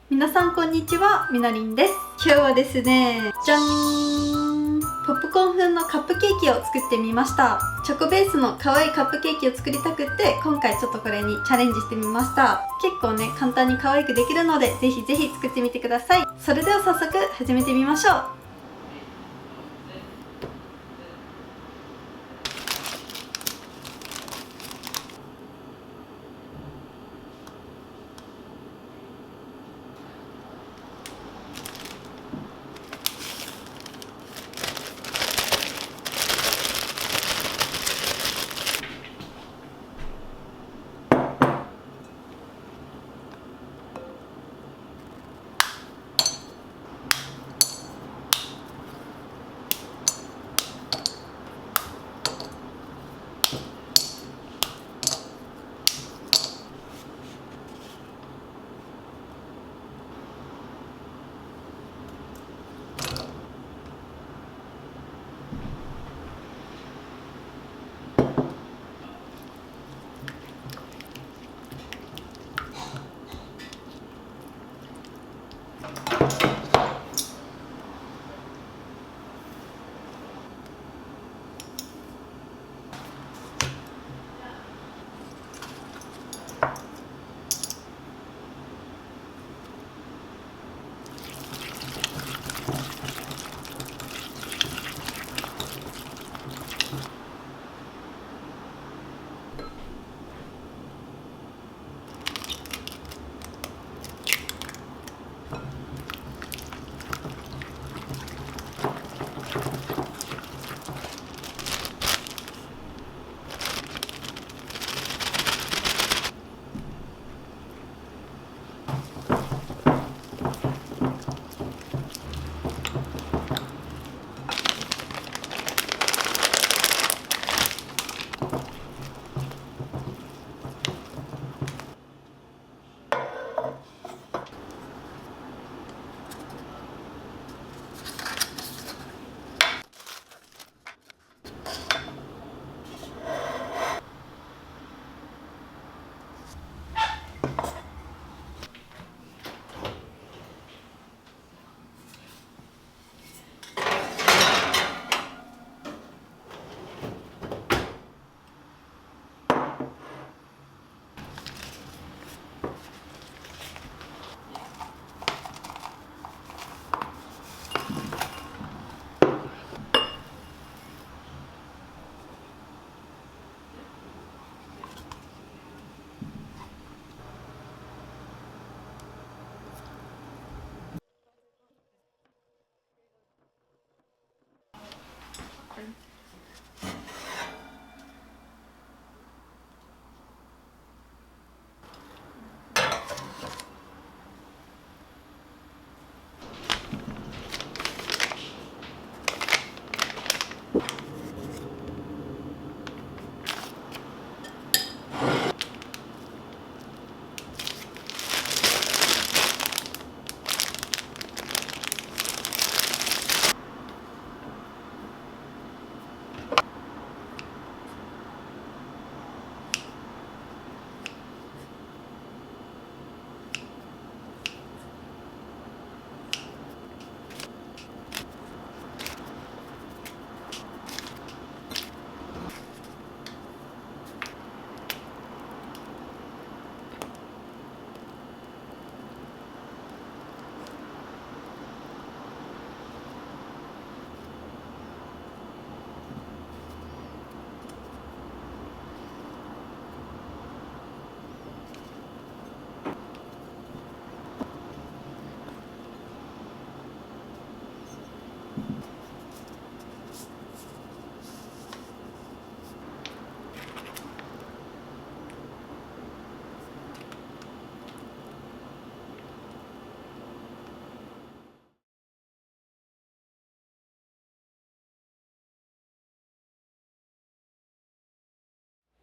皆さんこんにちは、みなりんです。今日はですね、じゃん、ポップコーン風のカップケーキを作ってみました。チョコベースの可愛いカップケーキを作りたくって今回ちょっとこれにチャレンジしてみました。結構ね、簡単に可愛くできるのでぜひぜひ作ってみてください。それでは早速始めてみましょう。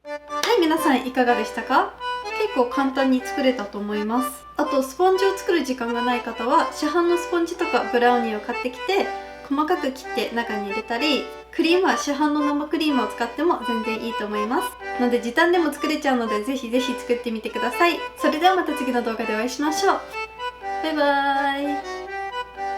はい、皆さんいかがでしたか？結構簡単に作れたと思います。あとスポンジを作る時間がない方は市販のスポンジとかブラウニーを買ってきて細かく切って中に入れたり、クリームは市販の生クリームを使っても全然いいと思います。ので時短でも作れちゃうのでぜひぜひ作ってみてください。それではまた次の動画でお会いしましょう。バイバイ。